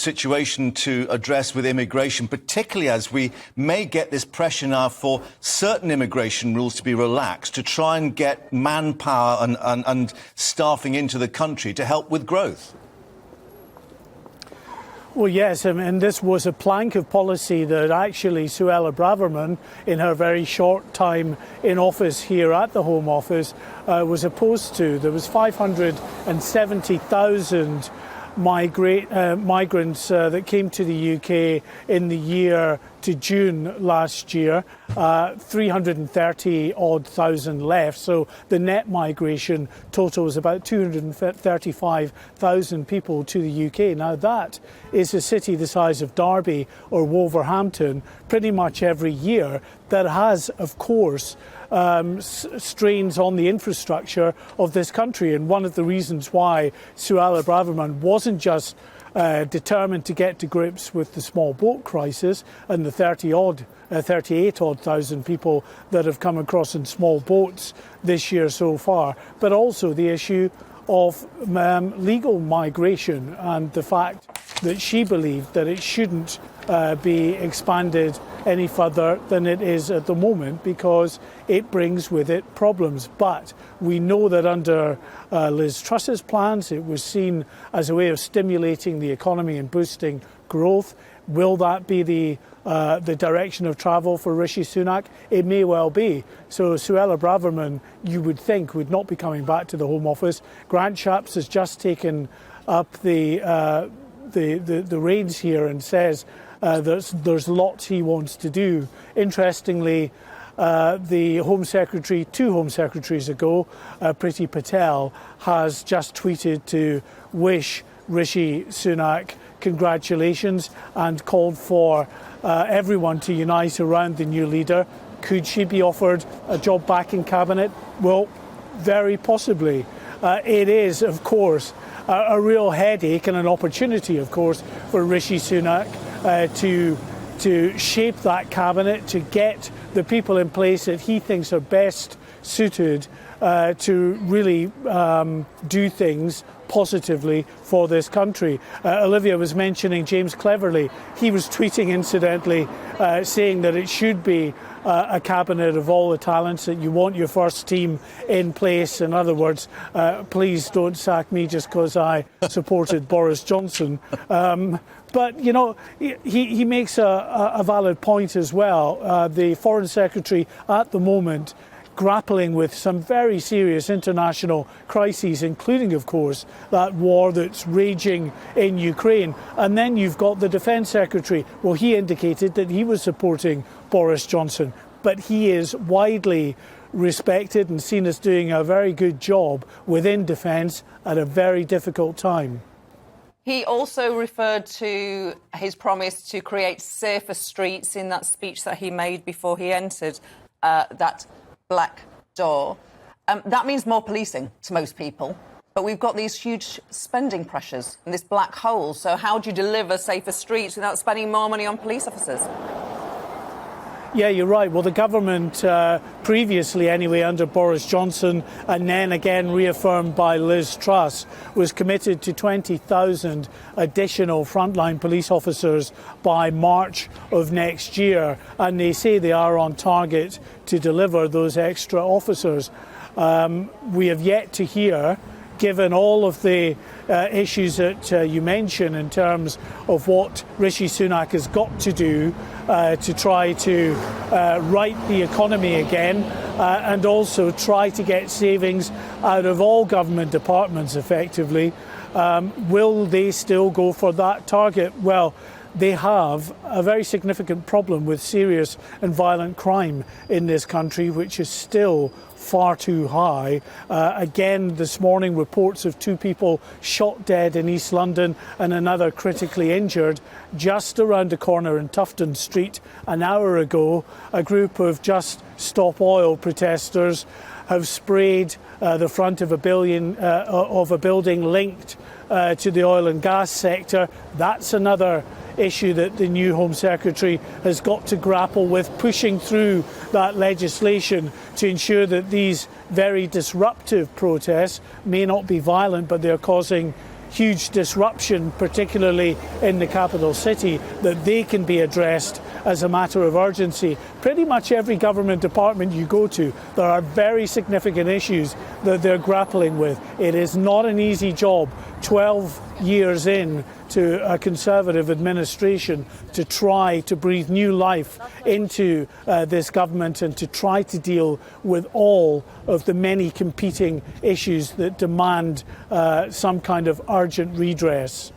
situation to address with immigration, particularly as we may get this pressure now for certain immigration rules to be relaxed to try and get manpower and staffing into the country to help with growth? Well, yes, and this was a plank of policy that actually Suella Braverman, in her very short time in office here at the Home Office, was opposed to. There was 570,000 migrants that came to the UK in the year to June last year, 330,000 left. So the net migration total was about 235,000 people to the UK. Now that is a city the size of Derby or Wolverhampton pretty much every year that has, of course, strains on the infrastructure of this country. And one of the reasons why Suella Braverman wasn't just determined to get to grips with the small boat crisis and the 38-odd thousand people that have come across in small boats this year so far, but also the issue of legal migration and the fact that she believed that it shouldn't be expanded any further than it is at the moment because it brings with it problems. But we know that under Liz Truss's plans, it was seen as a way of stimulating the economy and boosting growth. Will that be the direction of travel for Rishi Sunak? It may well be. So Suella Braverman, you would think, would not be coming back to the Home Office. Grant Shapps has just taken up the reins here and says there's lots he wants to do. Interestingly, the Home Secretary, 2 Home Secretaries ago, Priti Patel, has just tweeted to wish Rishi Sunak congratulations and called for everyone to unite around the new leader. Could she be offered a job back in Cabinet? Well, very possibly. It is, of course, a real headache and an opportunity, of course, for Rishi Sunak to shape that Cabinet, to get the people in place that he thinks are best suited to really do things positively for this country. Olivia was mentioning James Cleverly. He was tweeting, incidentally, saying that it should be a cabinet of all the talents, that you want your first team in place. In other words, please don't sack me just because I supported Boris Johnson. But, you know, he makes a valid point as well. The Foreign Secretary at the moment grappling with some very serious international crises, including, of course, that war that's raging in Ukraine. And then you've got the Defence Secretary. Well, he indicated that he was supporting Boris Johnson, but he is widely respected and seen as doing a very good job within defence at a very difficult time. He also referred to his promise to create safer streets in that speech that he made before he entered that black door. That means more policing to most people, but we've got these huge spending pressures and this black hole. So how do you deliver safer streets without spending more money on police officers? Yeah, you're right. Well, the government previously, anyway, under Boris Johnson and then again reaffirmed by Liz Truss, was committed to 20,000 additional frontline police officers by March of next year. And they say they are on target to deliver those extra officers. We have yet to hear, given all of the issues that you mentioned in terms of what Rishi Sunak has got to do to try to right the economy again and also try to get savings out of all government departments effectively. Will they still go for that target? Well, they have a very significant problem with serious and violent crime in this country, which is still far too high. Again, this morning, reports of 2 people shot dead in East London and another critically injured just around the corner in Tufton Street. An hour ago, a group of Just Stop Oil protesters have sprayed the front of a building linked to the oil and gas sector. That's another issue that the new Home Secretary has got to grapple with, pushing through that legislation to ensure that these very disruptive protests may not be violent, but they're causing huge disruption, particularly in the capital city, that they can be addressed as a matter of urgency. Pretty much every government department you go to, there are very significant issues that they're grappling with. It is not an easy job, 12 years in to a Conservative administration, to try to breathe new life into this government and to try to deal with all of the many competing issues that demand some kind of urgent redress.